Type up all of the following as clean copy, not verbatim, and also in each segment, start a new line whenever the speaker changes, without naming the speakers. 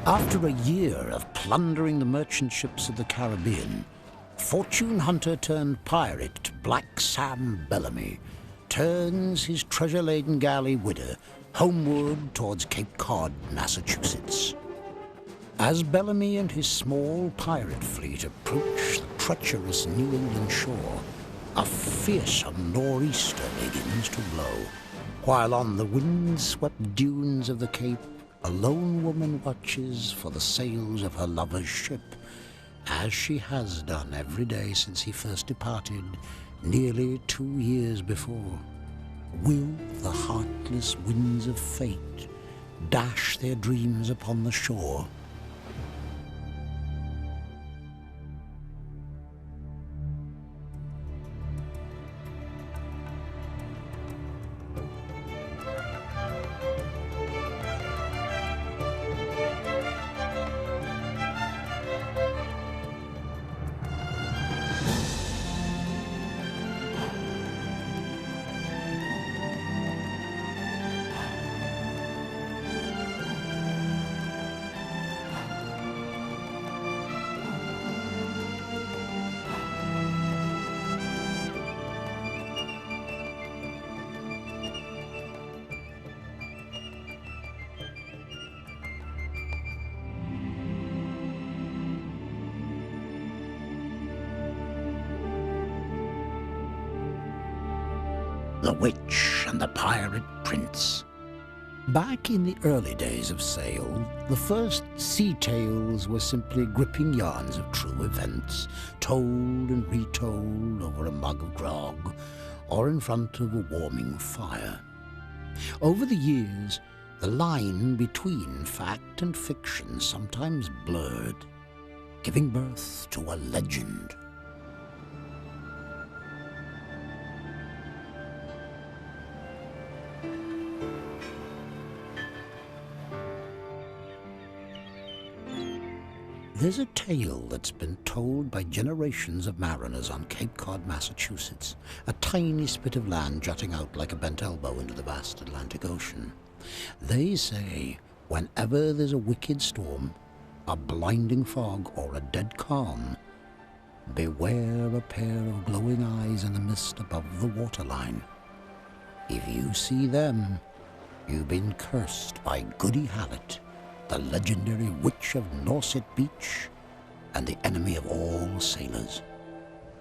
After a year of plundering the merchant ships of the Caribbean, fortune hunter turned pirate Black Sam Bellamy turns his treasure-laden galley Whydah homeward towards Cape Cod, Massachusetts. As Bellamy and his small pirate fleet approach the treacherous New England shore, a fearsome nor'easter begins to blow, while on the wind-swept dunes of the Cape, a lone woman watches for the sails of her lover's ship, as she has done every day since he first departed, nearly 2 years before. Will the heartless winds of fate dash their dreams upon the shore? The Witch and the Pirate Prince. Back in the early days of sail, the first sea tales were simply gripping yarns of true events, told and retold over a mug of grog or in front of a warming fire. Over the years, the line between fact and fiction sometimes blurred, giving birth to a legend. There's a tale that's been told by generations of mariners on Cape Cod, Massachusetts, a tiny spit of land jutting out like a bent elbow into the vast Atlantic Ocean. They say whenever there's a wicked storm, a blinding fog, or a dead calm, beware a pair of glowing eyes in the mist above the waterline. If you see them, you've been cursed by Goody Hallet, the legendary witch of Nauset Beach and the enemy of all sailors.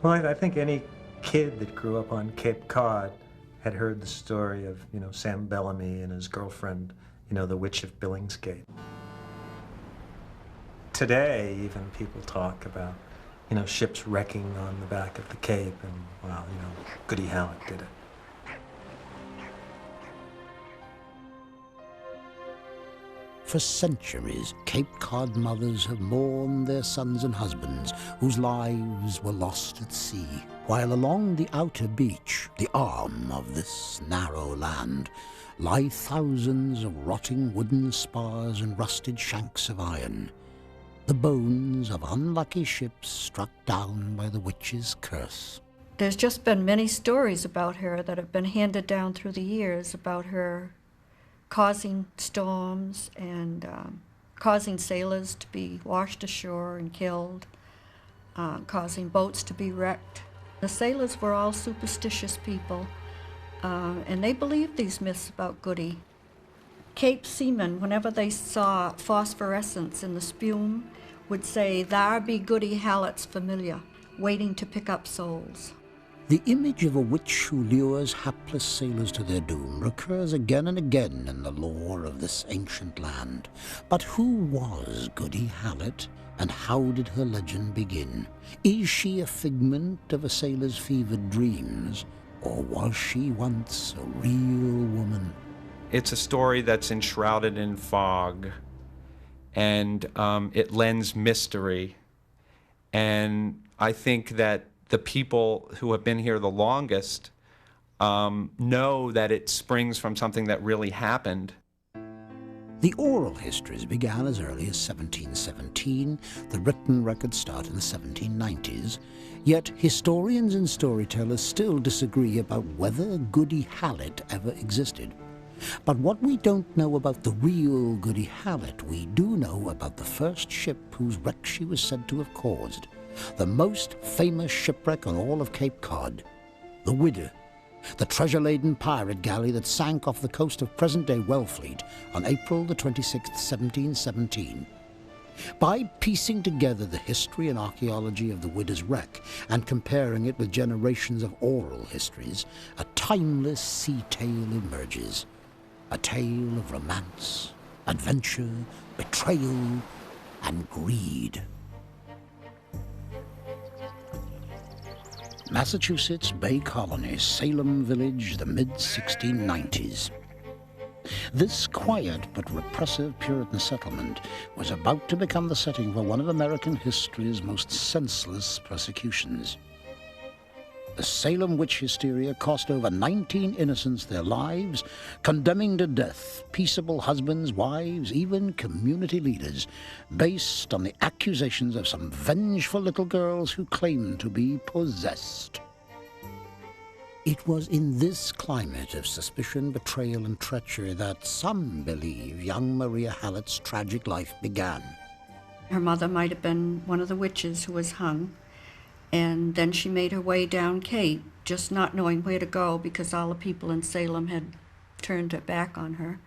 Well, I think any kid that grew up on Cape Cod had heard the story of, Sam Bellamy and his girlfriend, the Witch of Billingsgate. Today, even people talk about, ships wrecking on the back of the Cape and, well, Goody Hallet did it.
For centuries, Cape Cod mothers have mourned their sons and husbands whose lives were lost at sea, while along the outer beach, the arm of this narrow land, lie thousands of rotting wooden spars and rusted shanks of iron, the bones of unlucky ships struck down by the witch's curse.
There's just been many stories about her that have been handed down through the years about her causing storms and causing sailors to be washed ashore and killed, causing boats to be wrecked. The sailors were all superstitious people, and they believed these myths about Goody. Cape seamen, whenever they saw phosphorescence in the spume, would say, "There be Goody Hallet's familiar, waiting to pick up souls."
The image of a witch who lures hapless sailors to their doom recurs again and again in the lore of this ancient land. But who was Goody Hallet, and how did her legend begin? Is she a figment of a sailor's fevered dreams, or was she once a real woman?
It's a story that's enshrouded in fog, and it lends mystery. And I think that the people who have been here the longest know that it springs from something that really happened.
The oral histories began as early as 1717, the written records start in the 1790s, yet historians and storytellers still disagree about whether Goody Hallet ever existed. But what we don't know about the real Goody Hallett, we do know about the first ship whose wreck she was said to have caused, the most famous shipwreck on all of Cape Cod, the Whydah, the treasure-laden pirate galley that sank off the coast of present-day Wellfleet on April the 26th, 1717. By piecing together the history and archaeology of the Whydah's wreck and comparing it with generations of oral histories, a timeless sea tale emerges. A tale of romance, adventure, betrayal, and greed. Massachusetts Bay Colony, Salem Village, the mid-1690s. This quiet but repressive Puritan settlement was about to become the setting for one of American history's most senseless persecutions. The Salem witch hysteria cost over 19 innocents their lives, condemning to death peaceable husbands, wives, even community leaders, based on the accusations of some vengeful little girls who claimed to be possessed. It was in this climate of suspicion, betrayal, and treachery that some believe young Maria Hallett's tragic life began.
Her mother might have been one of the witches who was hung, and then she made her way down Cape, just not knowing where to go because all the people in Salem had turned their back on her.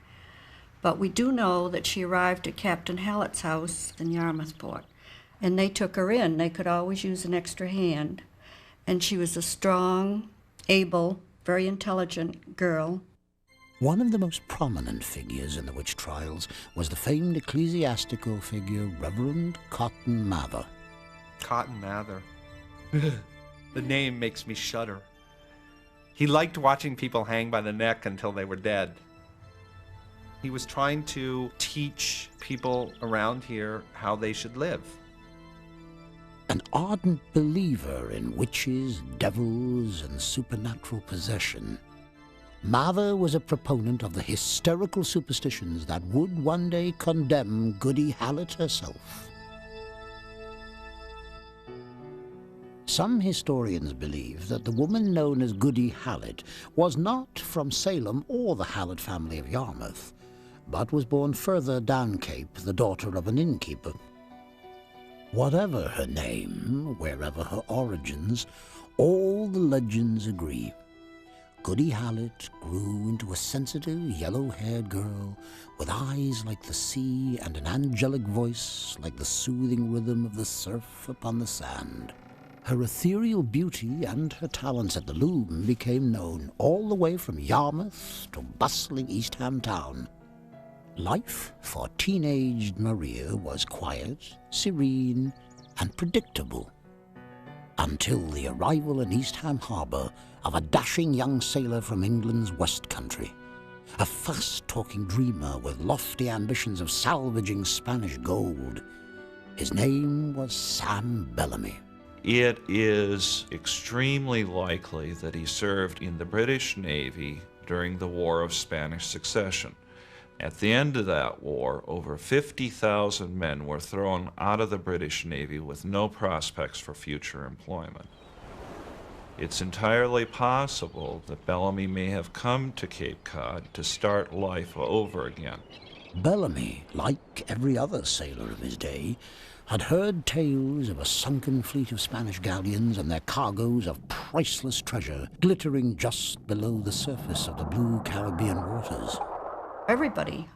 But we do know that she arrived at Captain Hallett's house in Yarmouthport, and they took her in. They could always use an extra hand. And she was a strong, able, very intelligent girl.
One of the most prominent figures in the witch trials was the famed ecclesiastical figure Reverend Cotton Mather.
Cotton Mather. The name makes me shudder. He liked watching people hang by the neck until they were dead. He was trying to teach people around here how they should live.
An ardent believer in witches, devils, and supernatural possession, Mather was a proponent of the hysterical superstitions that would one day condemn Goody Hallett herself. Some historians believe that the woman known as Goody Hallett was not from Salem or the Hallett family of Yarmouth, but was born further down Cape, the daughter of an innkeeper. Whatever her name, wherever her origins, all the legends agree. Goody Hallett grew into a sensitive, yellow-haired girl with eyes like the sea and an angelic voice like the soothing rhythm of the surf upon the sand. Her ethereal beauty and her talents at the loom became known all the way from Yarmouth to bustling Eastham town. Life for teenaged Maria was quiet, serene, and predictable, until the arrival in Eastham Harbour of a dashing young sailor from England's West Country, a fast-talking dreamer with lofty ambitions of salvaging Spanish gold. His name was Sam Bellamy.
It is extremely likely that he served in the British Navy during the War of Spanish Succession. At the end of that war, over 50,000 men were thrown out of the British Navy with no prospects for future employment. It's entirely possible that Bellamy may have come to Cape Cod to start life over again.
Bellamy, like every other sailor of his day, had heard tales of a sunken fleet of Spanish galleons and their cargoes of priceless treasure glittering just below the surface of the blue Caribbean waters.
Everybody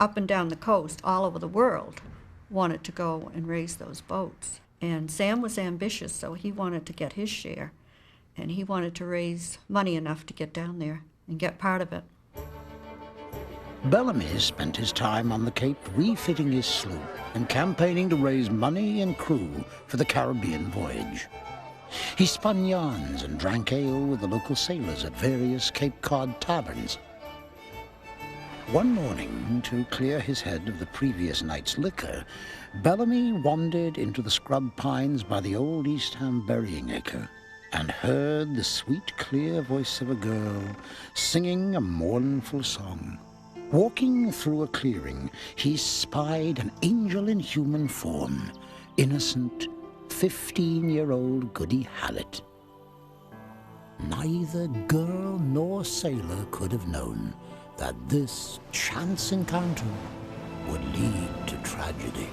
up and down the coast, all over the world, wanted to go and raise those boats. And Sam was ambitious, so he wanted to get his share. And he wanted to raise money enough to get down there and get part of it.
Bellamy spent his time on the Cape refitting his sloop and campaigning to raise money and crew for the Caribbean voyage. He spun yarns and drank ale with the local sailors at various Cape Cod taverns. One morning, to clear his head of the previous night's liquor, Bellamy wandered into the scrub pines by the old Eastham burying acre and heard the sweet, clear voice of a girl singing a mournful song. Walking through a clearing, he spied an angel in human form, innocent, 15-year-old Goody Hallett. Neither girl nor sailor could have known, that this chance encounter would lead to tragedy.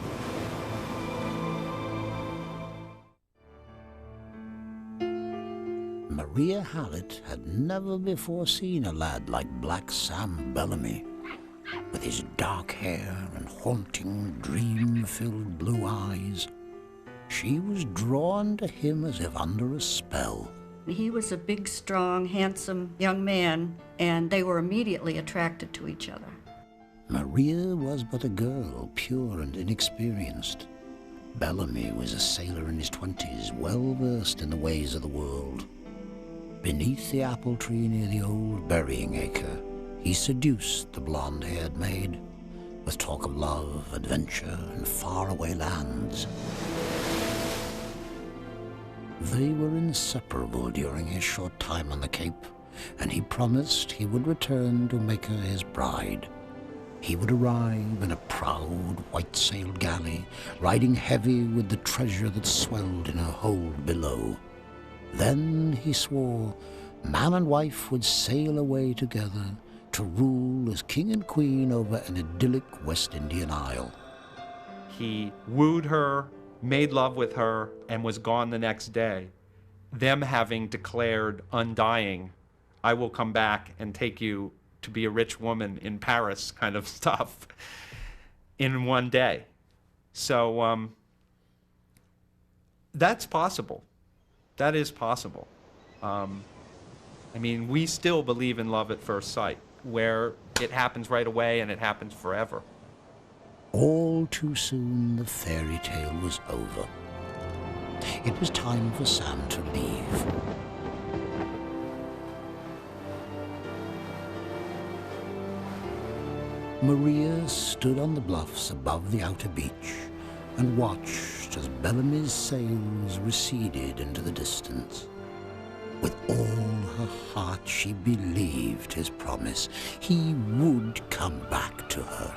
Maria Hallett had never before seen a lad like Black Sam Bellamy, with his dark hair and haunting, dream-filled blue eyes. She was drawn to him as if under a spell.
He was a big, strong, handsome young man, and they were immediately attracted to each other.
Maria was but a girl, pure and inexperienced. Bellamy was a sailor in his 20s, well-versed in the ways of the world. Beneath the apple tree near the old burying acre, he seduced the blonde-haired maid with talk of love, adventure, and faraway lands. They were inseparable during his short time on the Cape, and he promised he would return to make her his bride. He would arrive in a proud, white-sailed galley, riding heavy with the treasure that swelled in her hold below. Then, he swore, man and wife would sail away together to rule as king and queen over an idyllic West Indian isle.
He wooed her, made love with her, and was gone the next day, them having declared undying, I will come back and take you to be a rich woman in Paris kind of stuff in one day. So that's possible. That is possible. I mean, we still believe in love at first sight, where it happens right away and it happens forever.
All too soon, the fairy tale was over. It was time for Sam to leave. Maria stood on the bluffs above the outer beach and watched as Bellamy's sails receded into the distance. With all her heart, she believed his promise. He would come back to her.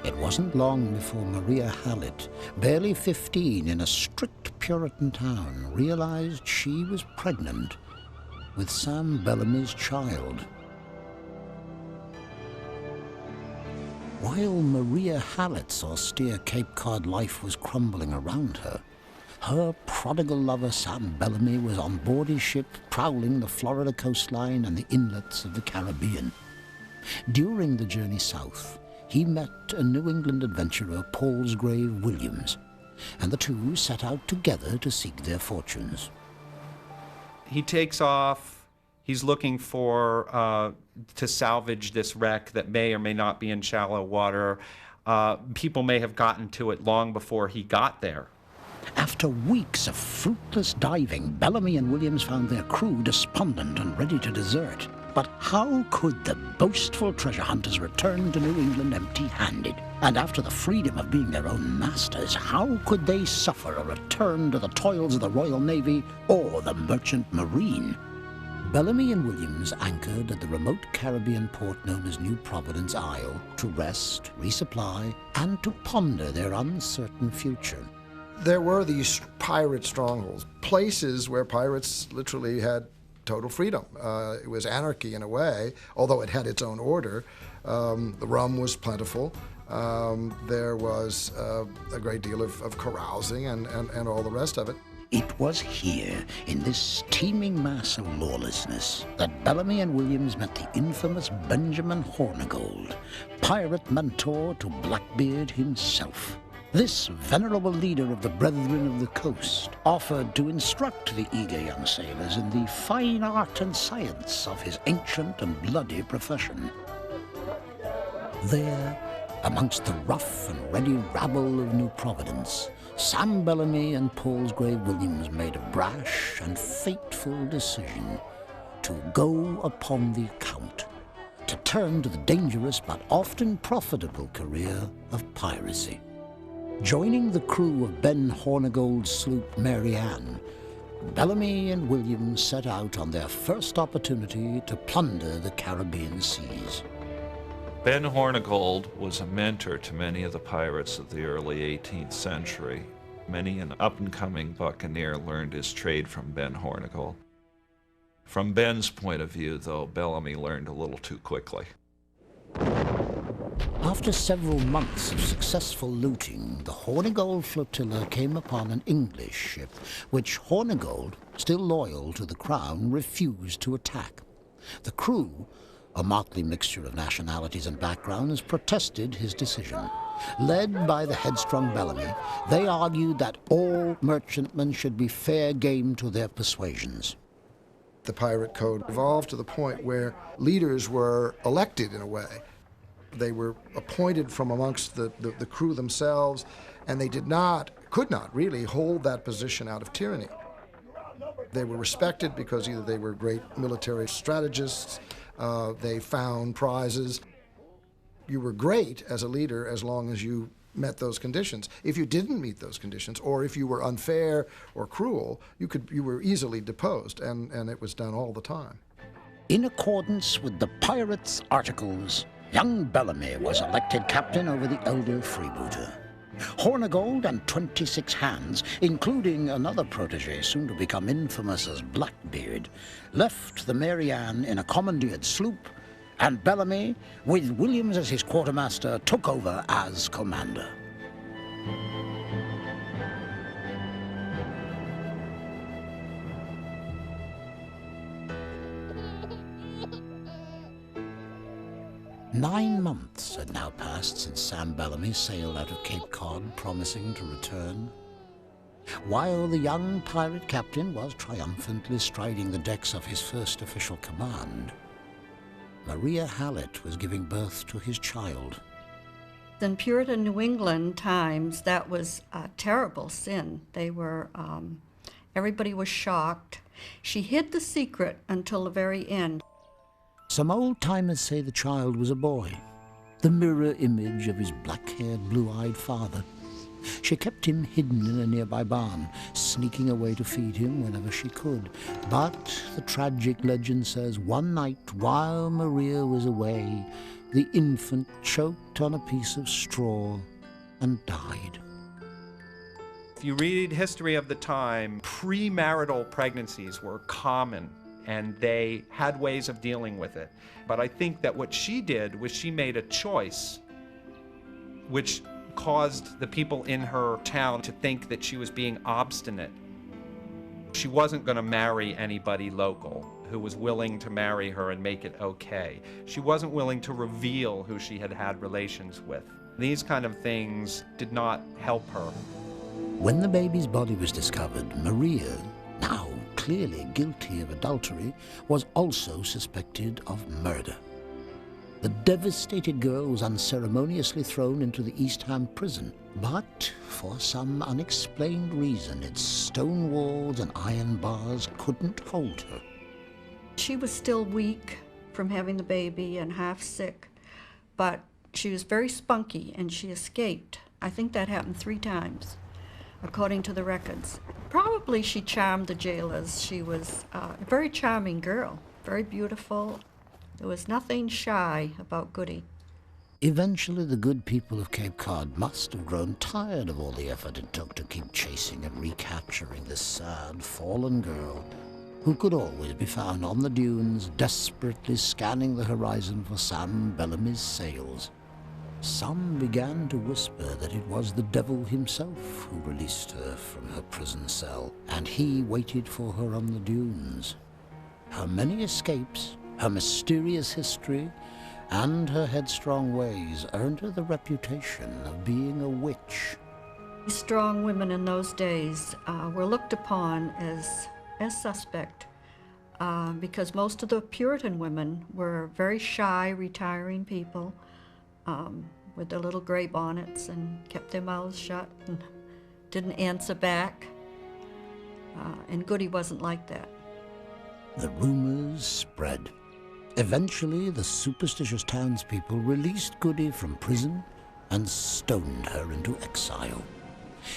It wasn't long before Maria Hallett, barely 15 in a strict Puritan town, realized she was pregnant with Sam Bellamy's child. While Maria Hallett's austere Cape Cod life was crumbling around her, her prodigal lover Sam Bellamy was on board his ship, prowling the Florida coastline and the inlets of the Caribbean. During the journey south, he met a New England adventurer, Palsgrave Williams, and the two set out together to seek their fortunes.
He takes off. He's looking for to salvage this wreck that may or may not be in shallow water. People may have gotten to it long before he got there.
After weeks of fruitless diving, Bellamy and Williams found their crew despondent and ready to desert. But how could the boastful treasure hunters return to New England empty-handed? And after the freedom of being their own masters, how could they suffer a return to the toils of the Royal Navy or the Merchant Marine? Bellamy and Williams anchored at the remote Caribbean port known as New Providence Isle to rest, resupply, and to ponder their uncertain future.
There were these pirate strongholds, places where pirates literally had total freedom. It was anarchy in a way, although it had its own order. The rum was plentiful. There was a great deal of carousing and all the rest of it.
It was here, in this teeming mass of lawlessness, that Bellamy and Williams met the infamous Benjamin Hornigold, pirate mentor to Blackbeard himself. This venerable leader of the Brethren of the Coast offered to instruct the eager young sailors in the fine art and science of his ancient and bloody profession. There, amongst the rough and ready rabble of New Providence, Sam Bellamy and Palsgrave Williams made a brash and fateful decision to go upon the account, to turn to the dangerous but often profitable career of piracy. Joining the crew of Ben Hornigold's sloop Mary Ann, Bellamy and Williams set out on their first opportunity to plunder the Caribbean seas.
Ben Hornigold was a mentor to many of the pirates of the early 18th century. Many an up-and-coming buccaneer learned his trade from Ben Hornigold. From Ben's point of view, though, Bellamy learned a little too quickly.
After several months of successful looting, the Hornigold flotilla came upon an English ship, which Hornigold, still loyal to the crown, refused to attack. The crew, a motley mixture of nationalities and backgrounds, protested his decision. Led by the headstrong Bellamy, they argued that all merchantmen should be fair game to their persuasions.
The pirate code evolved to the point where leaders were elected in a way. They were appointed from amongst the crew themselves, and they could not really hold that position out of tyranny. They were respected because either they were great military strategists, they found prizes. You were great as a leader as long as you met those conditions. If you didn't meet those conditions, or if you were unfair or cruel, you were easily deposed, and it was done all the time.
In accordance with the pirates' articles, young Bellamy was elected captain over the elder freebooter. Hornigold and 26 hands, including another protege soon to become infamous as Blackbeard, left the Mary Ann in a commandeered sloop, and Bellamy, with Williams as his quartermaster, took over as commander. Nine months had now passed since Sam Bellamy sailed out of Cape Cod, promising to return. While the young pirate captain was triumphantly striding the decks of his first official command, Maria Hallett was giving birth to his child.
In Puritan New England times, that was a terrible sin. Everybody was shocked. She hid the secret until the very end.
Some old-timers say the child was a boy, the mirror image of his black-haired, blue-eyed father. She kept him hidden in a nearby barn, sneaking away to feed him whenever she could. But the tragic legend says one night, while Maria was away, the infant choked on a piece of straw and died.
If you read history of the time, premarital pregnancies were common, and they had ways of dealing with it. But I think that what she did was she made a choice which caused the people in her town to think that she was being obstinate. She wasn't going to marry anybody local who was willing to marry her and make it okay. She wasn't willing to reveal who she had had relations with. These kind of things did not help her.
When the baby's body was discovered, Maria, now clearly guilty of adultery, was also suspected of murder. The devastated girl was unceremoniously thrown into the East Ham prison, but for some unexplained reason, its stone walls and iron bars couldn't hold her.
She was still weak from having the baby and half sick, but she was very spunky and she escaped. I think that happened 3 times, according to the records. Probably she charmed the jailers. She was a very charming girl, very beautiful. There was nothing shy about Goody.
Eventually, the good people of Cape Cod must have grown tired of all the effort it took to keep chasing and recapturing this sad, fallen girl who could always be found on the dunes, desperately scanning the horizon for Sam Bellamy's sails. Some began to whisper that it was the devil himself who released her from her prison cell, and he waited for her on the dunes. Her many escapes, her mysterious history, and her headstrong ways earned her the reputation of being a witch.
Strong women in those days were looked upon as suspect because most of the Puritan women were very shy, retiring people with their little gray bonnets and kept their mouths shut and didn't answer back. And Goody wasn't like that.
The rumors spread. Eventually, the superstitious townspeople released Goody from prison and stoned her into exile.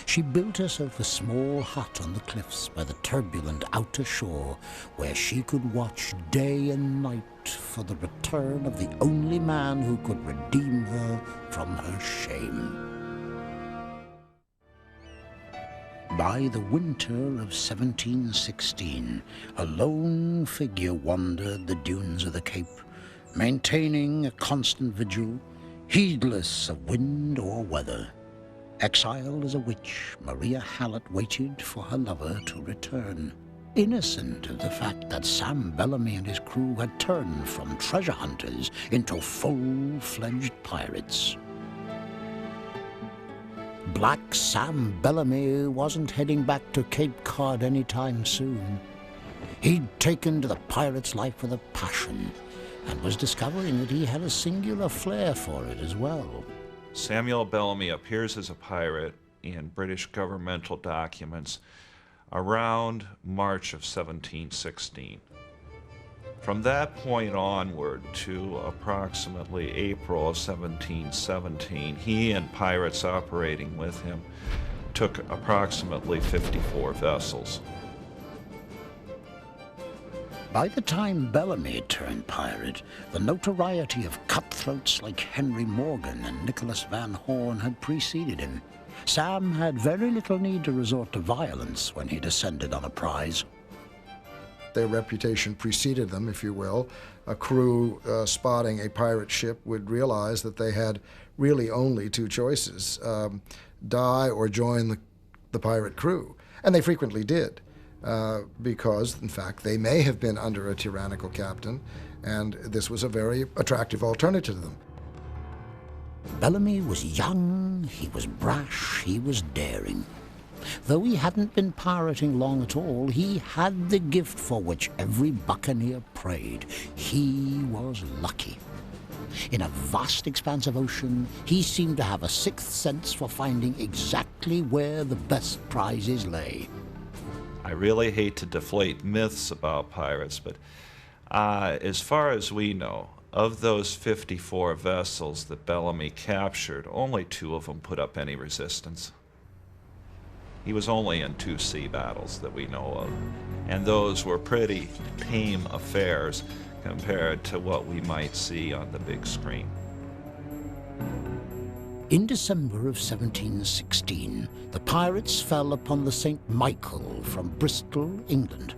She built herself a small hut on the cliffs by the turbulent outer shore, where she could watch day and night for the return of the only man who could redeem her from her shame. By the winter of 1716, a lone figure wandered the dunes of the Cape, maintaining a constant vigil, heedless of wind or weather. Exiled as a witch, Maria Hallett waited for her lover to return, innocent of the fact that Sam Bellamy and his crew had turned from treasure hunters into full-fledged pirates. Black Sam Bellamy wasn't heading back to Cape Cod anytime soon. He'd taken to the pirate's life with a passion, and was discovering that he had a singular flair for it as well.
Samuel Bellamy appears as a pirate in British governmental documents around March of 1716. From that point onward to approximately April of 1717, he and pirates operating with him took approximately 54 vessels.
By the time Bellamy turned pirate, the notoriety of cutthroats like Henry Morgan and Nicholas Van Horn had preceded him. Sam had very little need to resort to violence when he descended on a prize.
Their reputation preceded them, if you will. A crew spotting a pirate ship would realize that they had really only two choices, die or join the pirate crew. And they frequently did, because, in fact, they may have been under a tyrannical captain, and this was a very attractive alternative to them.
Bellamy was young, he was brash, he was daring. Though he hadn't been pirating long at all, he had the gift for which every buccaneer prayed. He was lucky. In a vast expanse of ocean, he seemed to have a sixth sense for finding exactly where the best prizes lay.
I really hate to deflate myths about pirates, but as far as we know, of those 54 vessels that Bellamy captured, only 2 of them put up any resistance. He was only in 2 sea battles that we know of, and those were pretty tame affairs compared to what we might see on the big screen.
In December of 1716, the pirates fell upon the St. Michael from Bristol, England.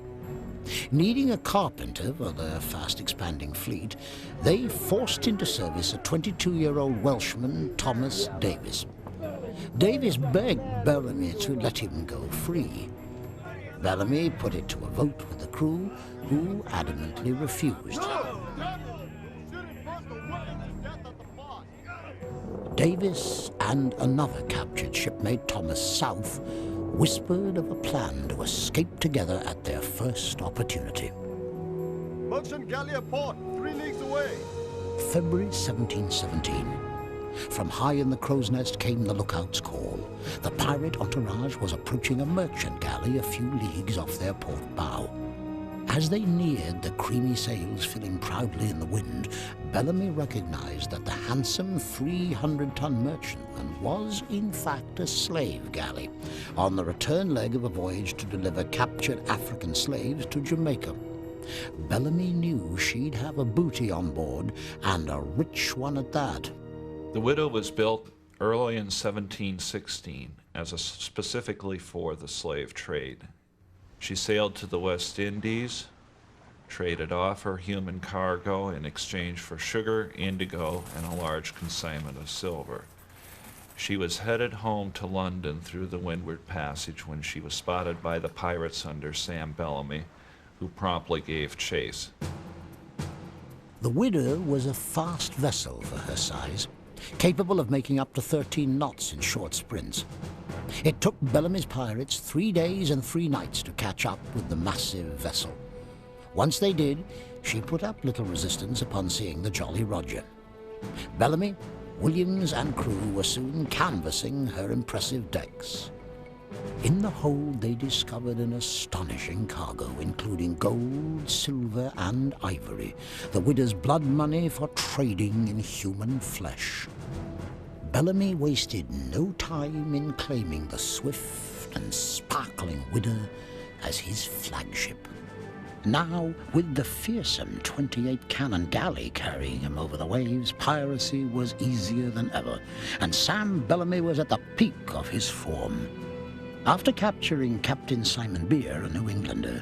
Needing a carpenter for their fast-expanding fleet, they forced into service a 22-year-old Welshman, Thomas Davis. Davis begged Bellamy to let him go free. Bellamy put it to a vote with the crew, who adamantly refused. Davis and another captured shipmate, Thomas South, whispered of a plan to escape together at their first opportunity.
Merchant Gallia port, 3 leagues away.
February 1717. From high in the crow's nest came the lookout's call. The pirate entourage was approaching a merchant galley a few leagues off their port bow. As they neared, the creamy sails filling proudly in the wind, Bellamy recognized that the handsome 300-ton merchantman was, in fact, a slave galley, on the return leg of a voyage to deliver captured African slaves to Jamaica. Bellamy knew she'd have a booty on board, and a rich one at that.
The Whydah was built early in 1716 specifically for the slave trade. She sailed to the West Indies, traded off her human cargo in exchange for sugar, indigo, and a large consignment of silver. She was headed home to London through the Windward Passage when she was spotted by the pirates under Sam Bellamy, who promptly gave chase.
The Whydah was a fast vessel for her size, capable of making up to 13 knots in short sprints. It took Bellamy's pirates 3 days and 3 nights to catch up with the massive vessel. Once they did, she put up little resistance upon seeing the Jolly Roger. Bellamy, Williams, and crew were soon canvassing her impressive decks. In the hold, they discovered an astonishing cargo, including gold, silver, and ivory, the Whydah's blood money for trading in human flesh. Bellamy wasted no time in claiming the swift and sparkling Whydah as his flagship. Now, with the fearsome 28-cannon galley carrying him over the waves, piracy was easier than ever, and Sam Bellamy was at the peak of his form. After capturing Captain Simon Beer, a New Englander,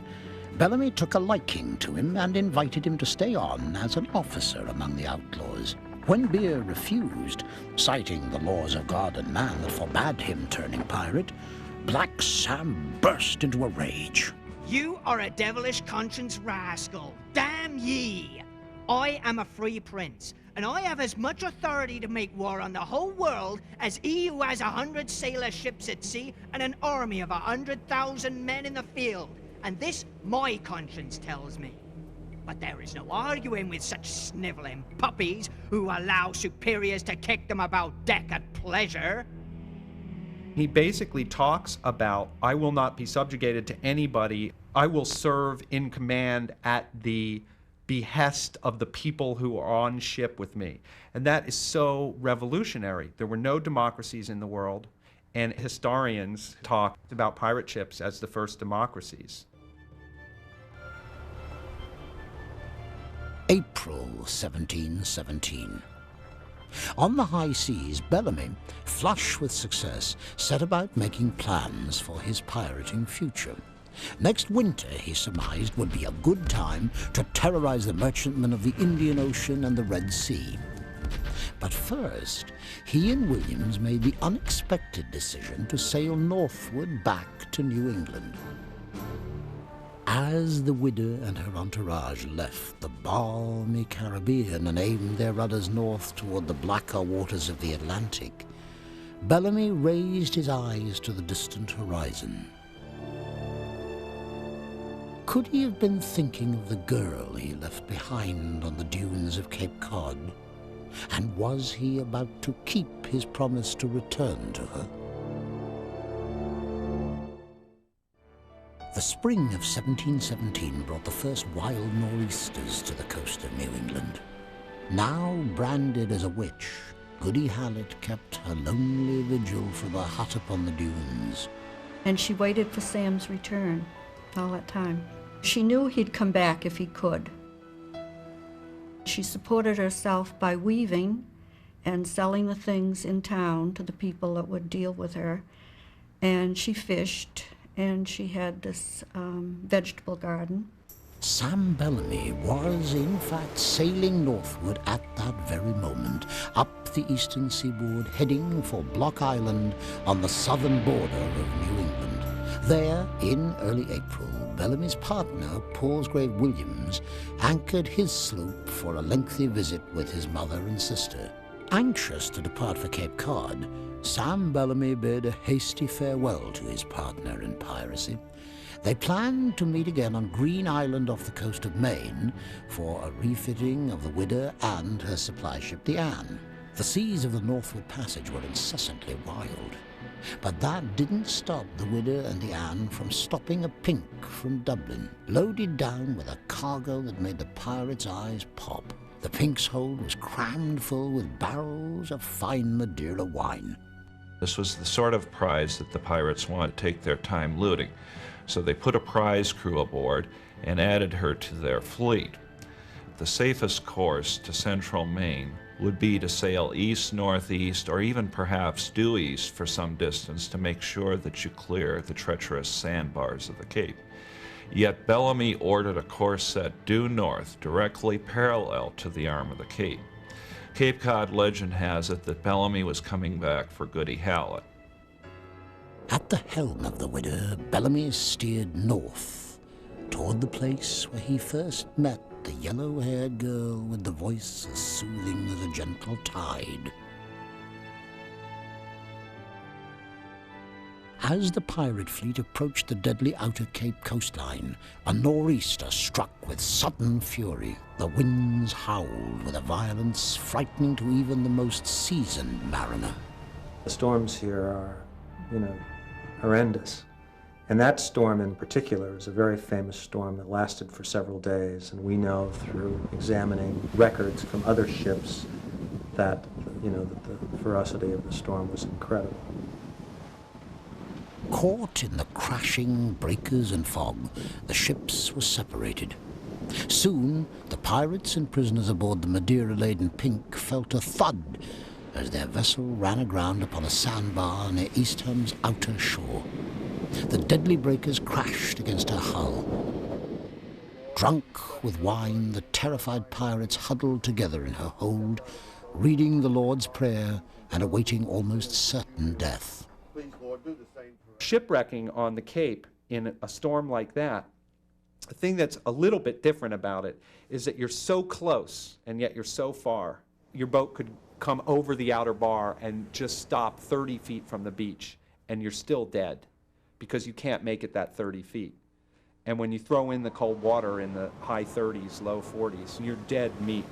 Bellamy took a liking to him and invited him to stay on as an officer among the outlaws. When Beer refused, citing the laws of God and man that forbade him turning pirate, Black Sam burst into a rage.
You are a devilish conscience rascal. Damn ye! I am a free prince, and I have as much authority to make war on the whole world as he who has 100 sailor ships at sea and an army of 100,000 men in the field. And this my conscience tells me. But there is no arguing with such sniveling puppies who allow superiors to kick them about deck at pleasure.
He basically talks about, I will not be subjugated to anybody. I will serve in command at the behest of the people who are on ship with me. And that is so revolutionary. There were no democracies in the world, and historians talk about pirate ships as the first democracies.
April 1717. On the high seas, Bellamy, flush with success, set about making plans for his pirating future. Next winter, he surmised, would be a good time to terrorize the merchantmen of the Indian Ocean and the Red Sea. But first, he and Williams made the unexpected decision to sail northward back to New England. As the Whydah and her entourage left the balmy Caribbean and aimed their rudders north toward the blacker waters of the Atlantic, Bellamy raised his eyes to the distant horizon. Could he have been thinking of the girl he left behind on the dunes of Cape Cod? And was he about to keep his promise to return to her? The spring of 1717 brought the first wild nor'easters to the coast of New England. Now branded as a witch, Goody Hallett kept her lonely vigil from her hut upon the dunes.
And she waited for Sam's return all that time. She knew he'd come back if he could. She supported herself by weaving and selling the things in town to the people that would deal with her. And she fished, and she had this vegetable garden.
Sam Bellamy was, in fact, sailing northward at that very moment, up the eastern seaboard, heading for Block Island on the southern border of New England. There, in early April, Bellamy's partner, Paulsgrave Williams, anchored his sloop for a lengthy visit with his mother and sister. Anxious to depart for Cape Cod, Sam Bellamy bid a hasty farewell to his partner in piracy. They planned to meet again on Green Island off the coast of Maine for a refitting of the Whydah and her supply ship, the Anne. The seas of the Northward Passage were incessantly wild, but that didn't stop the Whydah and the Anne from stopping a pink from Dublin, loaded down with a cargo that made the pirates' eyes pop. The Pink's hold was crammed full with barrels of fine Madeira wine.
This was the sort of prize that the pirates wanted to take their time looting, so they put a prize crew aboard and added her to their fleet. The safest course to central Maine would be to sail east-northeast or even perhaps due east for some distance to make sure that you clear the treacherous sandbars of the Cape. Yet Bellamy ordered a course set due north, directly parallel to the arm of the Cape. Cape Cod legend has it that Bellamy was coming back for Goody Hallett.
At the helm of the Whydah, Bellamy steered north, toward the place where he first met the yellow-haired girl with the voice as soothing as a gentle tide. As the pirate fleet approached the deadly outer Cape coastline, a nor'easter struck with sudden fury. The winds howled with a violence frightening to even the most seasoned mariner.
The storms here are, horrendous. And that storm in particular is a very famous storm that lasted for several days, and we know through examining records from other ships that, that the ferocity of the storm was incredible.
Caught in the crashing breakers and fog, the ships were separated. Soon, the pirates and prisoners aboard the Madeira-laden Pink felt a thud as their vessel ran aground upon a sandbar near Eastham's outer shore. The deadly breakers crashed against her hull. Drunk with wine, the terrified pirates huddled together in her hold, reading the Lord's Prayer and awaiting almost certain death.
Shipwrecking on the Cape in a storm like that, the thing that's a little bit different about it is that you're so close and yet you're so far. Your boat could come over the outer bar and just stop 30 feet from the beach, and you're still dead because you can't make it that 30 feet. And when you throw in the cold water in the high 30s, low 40s, you're dead meat.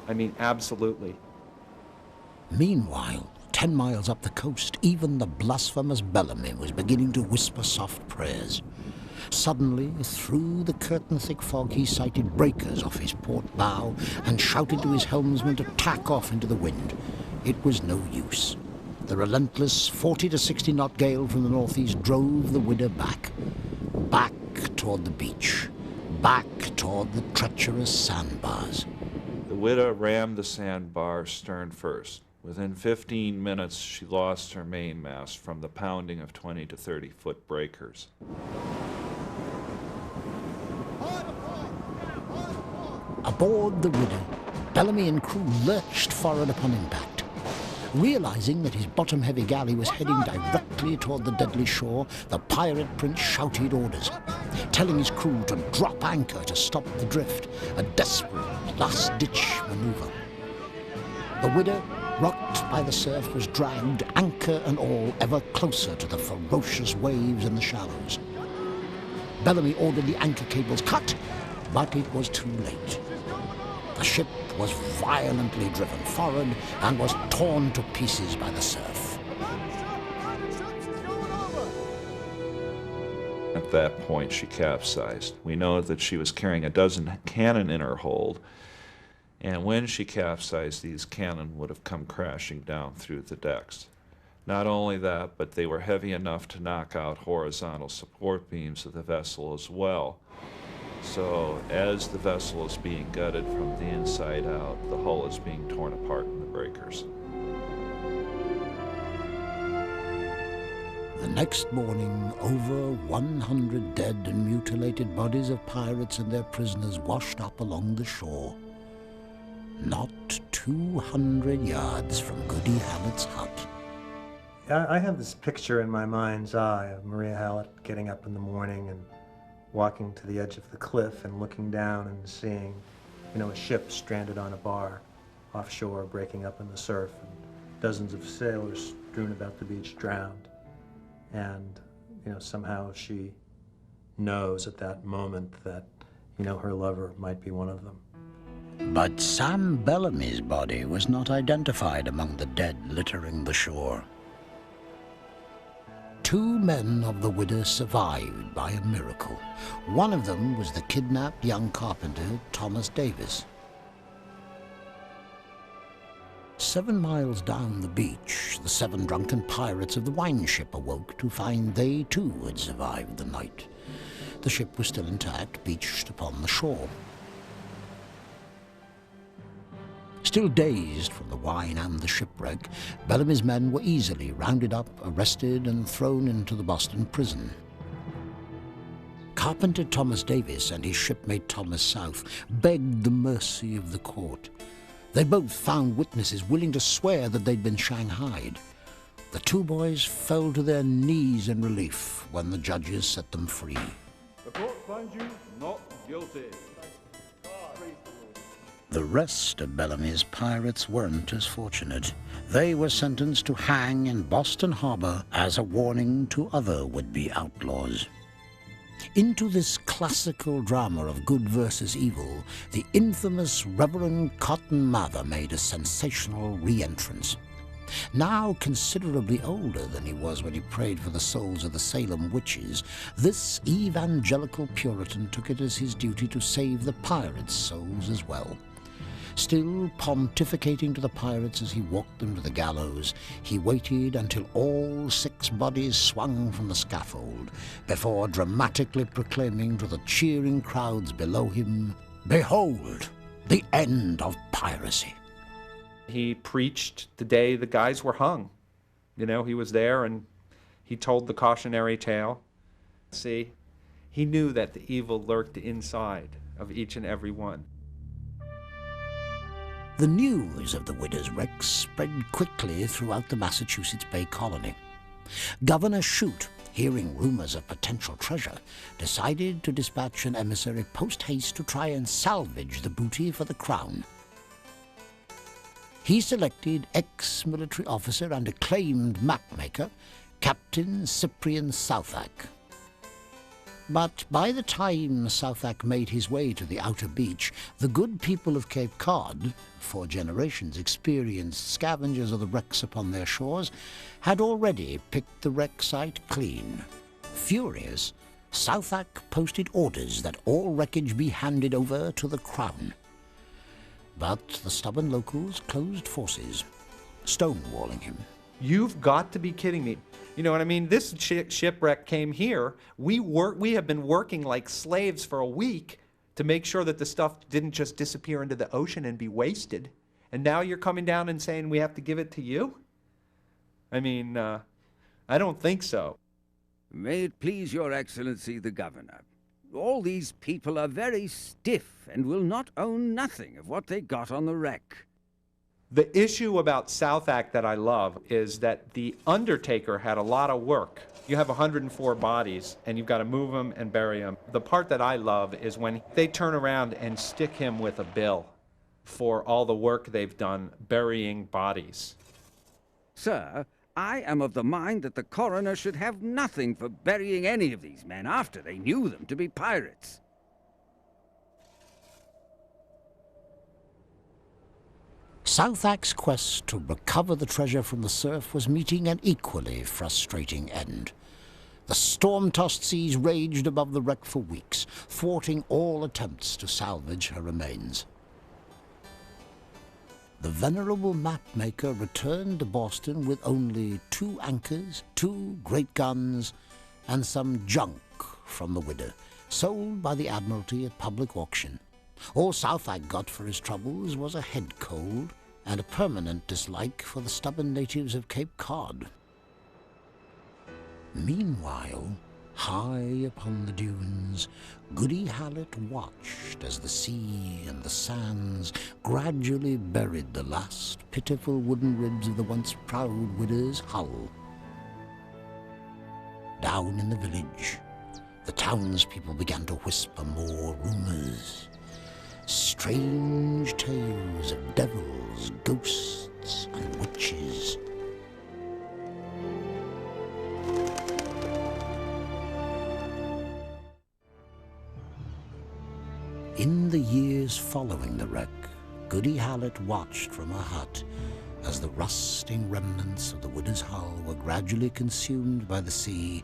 I mean, absolutely.
Meanwhile, 10 miles up the coast, even the blasphemous Bellamy was beginning to whisper soft prayers. Suddenly, through the curtain-thick fog, he sighted breakers off his port bow and shouted to his helmsman to tack off into the wind. It was no use. The relentless 40 to 60 knot gale from the northeast drove the Whydah back toward the beach, back toward the treacherous sandbars.
The Whydah rammed the sandbar stern first. Within 15 minutes, she lost her mainmast from the pounding of 20 to 30-foot breakers.
Aboard the Whydah, Bellamy and crew lurched forward upon impact. Realizing that his bottom-heavy galley was heading directly toward the deadly shore, the pirate prince shouted orders, telling his crew to drop anchor to stop the drift, a desperate last-ditch maneuver. The Whydah, rocked by the surf, was dragged, anchor and all, ever closer to the ferocious waves in the shallows. Bellamy ordered the anchor cables cut, but it was too late. The ship was violently driven forward and was torn to pieces by the surf.
At that point, she capsized. We know that she was carrying a dozen cannon in her hold, and when she capsized, these cannon would have come crashing down through the decks. Not only that, but they were heavy enough to knock out horizontal support beams of the vessel as well. So as the vessel is being gutted from the inside out, the hull is being torn apart in the breakers.
The next morning, over 100 dead and mutilated bodies of pirates and their prisoners washed up along the shore. Not 200 yards from Goody Hallett's hut.
I have this picture in my mind's eye of Maria Hallett getting up in the morning and walking to the edge of the cliff and looking down and seeing, a ship stranded on a bar offshore, breaking up in the surf, and dozens of sailors strewn about the beach drowned. And, somehow she knows at that moment that, her lover might be one of them.
But Sam Bellamy's body was not identified among the dead littering the shore. 2 men of the Whydah survived by a miracle. One of them was the kidnapped young carpenter, Thomas Davis. 7 miles down the beach, the 7 drunken pirates of the wine ship awoke to find they too had survived the night. The ship was still intact, beached upon the shore. Still dazed from the wine and the shipwreck, Bellamy's men were easily rounded up, arrested, and thrown into the Boston prison. Carpenter Thomas Davis and his shipmate Thomas South begged the mercy of the court. They both found witnesses willing to swear that they'd been shanghaied. The 2 boys fell to their knees in relief when the judges set them free.
The court finds you not guilty.
The rest of Bellamy's pirates weren't as fortunate. They were sentenced to hang in Boston Harbor as a warning to other would-be outlaws. Into this classical drama of good versus evil, the infamous Reverend Cotton Mather made a sensational re-entrance. Now considerably older than he was when he prayed for the souls of the Salem witches, this evangelical Puritan took it as his duty to save the pirates' souls as well. Still pontificating to the pirates as he walked them to the gallows, he waited until all 6 bodies swung from the scaffold, before dramatically proclaiming to the cheering crowds below him, "Behold, the end of piracy."
He preached the day the guys were hung. He was there and he told the cautionary tale. See, he knew that the evil lurked inside of each and every one.
The news of the widow's wreck spread quickly throughout the Massachusetts Bay Colony. Governor Shute, hearing rumors of potential treasure, decided to dispatch an emissary post-haste to try and salvage the booty for the crown. He selected ex-military officer and acclaimed mapmaker, Captain Cyprian Southwark. But by the time Southwark made his way to the outer beach, the good people of Cape Cod, for generations experienced scavengers of the wrecks upon their shores, had already picked the wreck site clean. Furious, Southwark posted orders that all wreckage be handed over to the Crown. But the stubborn locals closed forces, stonewalling him.
You've got to be kidding me. You know what I mean? This shipwreck came here. We have been working like slaves for a week to make sure that the stuff didn't just disappear into the ocean and be wasted. And now you're coming down and saying we have to give it to you? I mean, I don't think so.
May it please your Excellency the Governor. All these people are very stiff and will not own nothing of what they got on the wreck.
The issue about Southwark that I love is that the undertaker had a lot of work. You have 104 bodies, and you've got to move them and bury them. The part that I love is when they turn around and stick him with a bill for all the work they've done burying bodies.
Sir, I am of the mind that the coroner should have nothing for burying any of these men after they knew them to be pirates.
Southwark's quest to recover the treasure from the surf was meeting an equally frustrating end. The storm-tossed seas raged above the wreck for weeks, thwarting all attempts to salvage her remains. The venerable mapmaker returned to Boston with only 2 anchors, 2 great guns, and some junk from the Whydah, sold by the Admiralty at public auction. All Southwark got for his troubles was a head cold and a permanent dislike for the stubborn natives of Cape Cod. Meanwhile, high upon the dunes, Goody Hallett watched as the sea and the sands gradually buried the last pitiful wooden ribs of the once proud widow's hull. Down in the village, the townspeople began to whisper more rumors. Strange tales of devils, ghosts, and witches. In the years following the wreck, Goody Hallett watched from her hut as the rusting remnants of the widow's hull were gradually consumed by the sea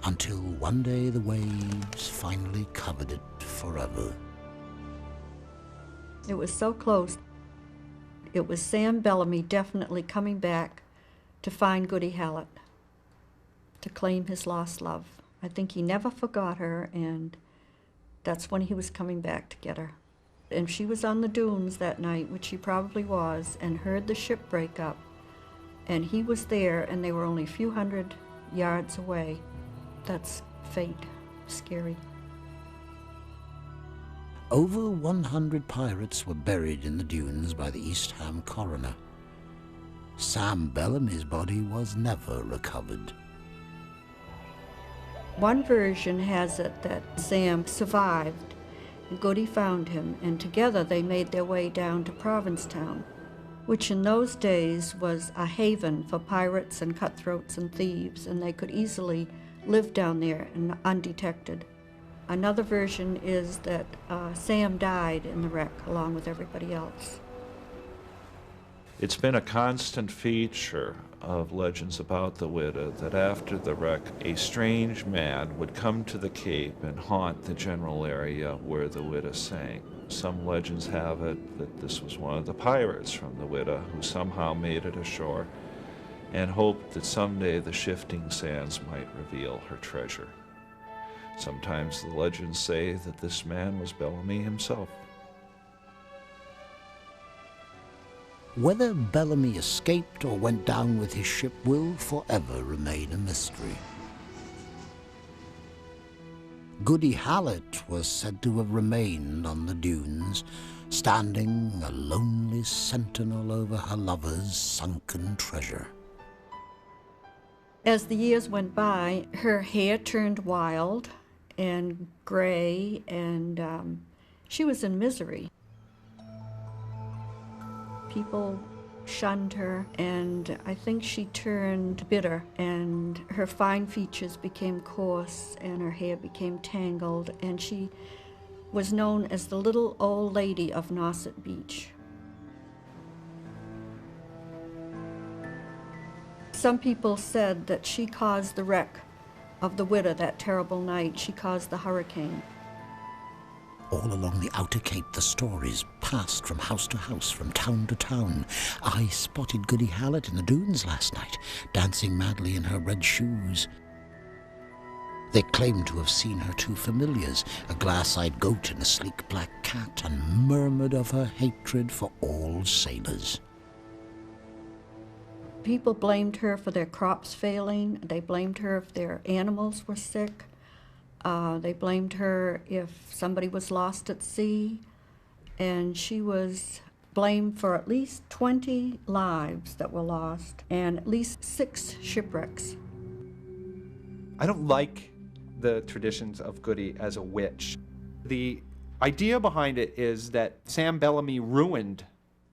until one day the waves finally covered it forever.
It was so close. It was Sam Bellamy definitely coming back to find Goody Hallett, to claim his lost love. I think he never forgot her, and that's when he was coming back to get her. And she was on the dunes that night, which she probably was, and heard the ship break up. And he was there, and they were only a few hundred yards away. That's fate. Scary.
Over 100 pirates were buried in the dunes by the East Ham coroner. Sam Bellamy's body was never recovered.
One version has it that Sam survived, and Goody found him, and together they made their way down to Provincetown, which in those days was a haven for pirates and cutthroats and thieves, and they could easily live down there and undetected. Another version is that Sam died in the wreck along with everybody else.
It's been a constant feature of legends about the Whydah that after the wreck, a strange man would come to the Cape and haunt the general area where the Whydah sank. Some legends have it that this was one of the pirates from the Whydah who somehow made it ashore and hoped that someday the shifting sands might reveal her treasure. Sometimes the legends say that this man was Bellamy himself.
Whether Bellamy escaped or went down with his ship will forever remain a mystery. Goody Hallett was said to have remained on the dunes, standing a lonely sentinel over her lover's sunken treasure.
As the years went by, her hair turned wild and gray, and she was in misery. People shunned her, and I think she turned bitter, and her fine features became coarse, and her hair became tangled, and she was known as the little old lady of Nauset Beach. Some people said that she caused the wreck of the Whydah that terrible night. She caused the hurricane.
All along the outer cape, the stories passed from house to house, from town to town. I spotted Goody Hallett in the dunes last night, dancing madly in her red shoes. They claimed to have seen her two familiars, a glass-eyed goat and a sleek black cat, and murmured of her hatred for all sailors.
People blamed her for their crops failing. They blamed her if their animals were sick. They blamed her if somebody was lost at sea. And she was blamed for at least 20 lives that were lost and at least 6 shipwrecks.
I don't like the traditions of Goody as a witch. The idea behind it is that Sam Bellamy ruined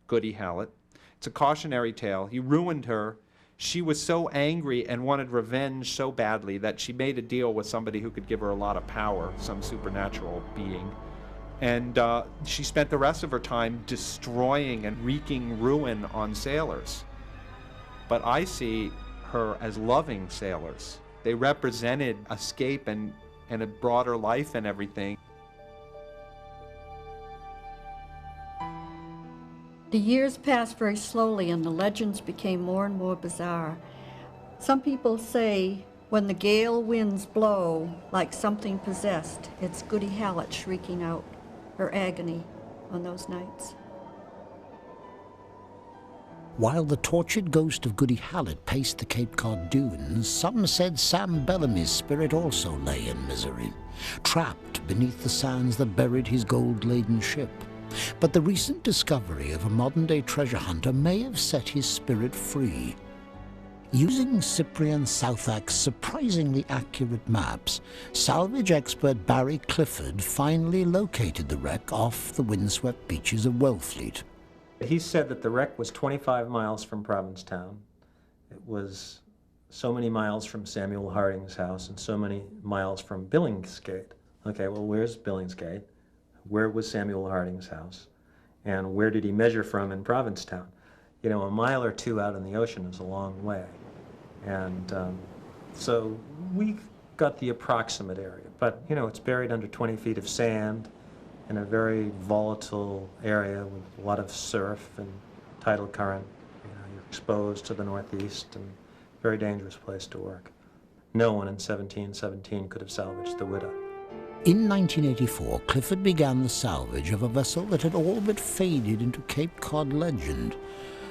Goody Hallett. It's a cautionary tale. He ruined her. She was so angry and wanted revenge so badly that she made a deal with somebody who could give her a lot of power, some supernatural being. And she spent the rest of her time destroying and wreaking ruin on sailors. But I see her as loving sailors. They represented escape and a broader life and everything.
The years passed very slowly, and the legends became more and more bizarre. Some people say when the gale winds blow like something possessed, it's Goody Hallett shrieking out her agony on those nights.
While the tortured ghost of Goody Hallett paced the Cape Cod dunes, some said Sam Bellamy's spirit also lay in misery, trapped beneath the sands that buried his gold-laden ship. But the recent discovery of a modern-day treasure hunter may have set his spirit free. Using Cyprian Southak's surprisingly accurate maps, salvage expert Barry Clifford finally located the wreck off the windswept beaches of Wellfleet.
He said that the wreck was 25 miles from Provincetown. It was so many miles from Samuel Harding's house and so many miles from Billingsgate. Okay, well, where's Billingsgate? Where was Samuel Harding's house? And where did he measure from in Provincetown? You know, a mile or two out in the ocean is a long way. And so we got the approximate area. But, you know, it's buried under 20 feet of sand in a very volatile area with a lot of surf and tidal current. You know, you're exposed to the northeast, and very dangerous place to work. No one in 1717 could have salvaged the Whydah.
In 1984, Clifford began the salvage of a vessel that had all but faded into Cape Cod legend.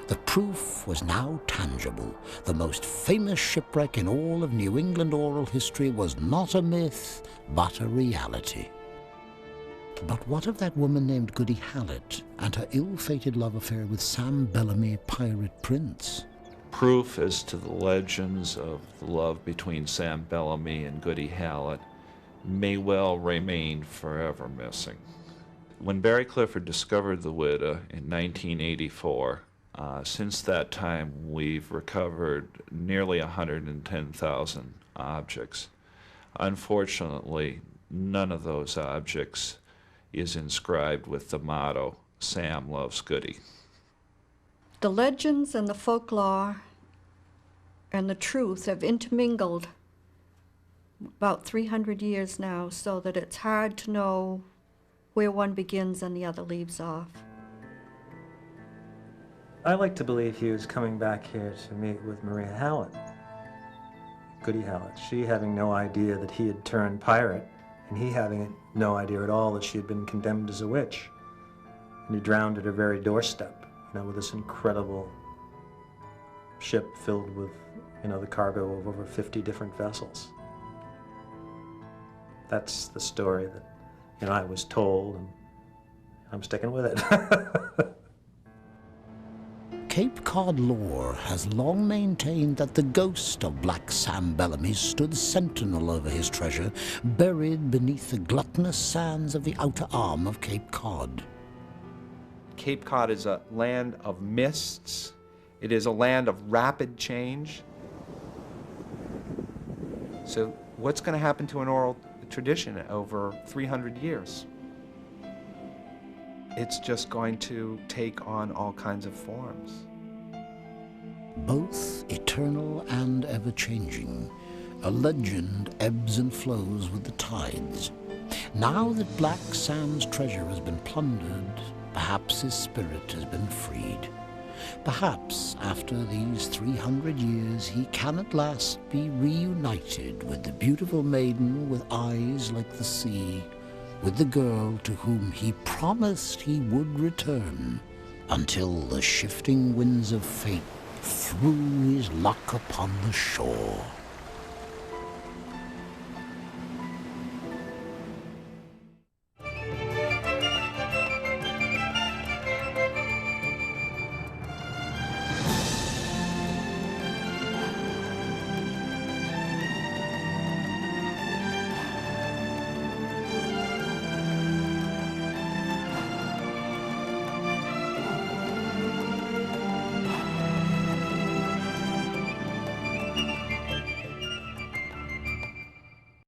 The proof was now tangible. The most famous shipwreck in all of New England oral history was not a myth, but a reality. But what of that woman named Goody Hallett and her ill-fated love affair with Sam Bellamy, pirate prince?
Proof as to the legends of the love between Sam Bellamy and Goody Hallett may well remain forever missing. When Barry Clifford discovered the Whydah in 1984, since that time we've recovered nearly 110,000 objects. Unfortunately, none of those objects is inscribed with the motto, Sam loves Goody.
The legends and the folklore and the truth have intermingled about 300 years now, so that it's hard to know where one begins and the other leaves off.
I like to believe he was coming back here to meet with Maria Hallett, Goody Hallett, she having no idea that he had turned pirate, and he having no idea at all that she had been condemned as a witch. And he drowned at her very doorstep, you know, with this incredible ship filled with, you know, the cargo of over 50 different vessels. That's the story that, I was told, and I'm sticking with it.
Cape Cod lore has long maintained that the ghost of Black Sam Bellamy stood sentinel over his treasure, buried beneath the gluttonous sands of the outer arm of Cape Cod.
Cape Cod is a land of mists. It is a land of rapid change. So what's going to happen to an oral tradition over 300 years? It's just going to take on all kinds of forms.
Both eternal and ever-changing, a legend ebbs and flows with the tides. Now that Black Sam's treasure has been plundered, perhaps his spirit has been freed. Perhaps after these 300 years he can at last be reunited with the beautiful maiden with eyes like the sea, with the girl to whom he promised he would return, until the shifting winds of fate threw his luck upon the shore.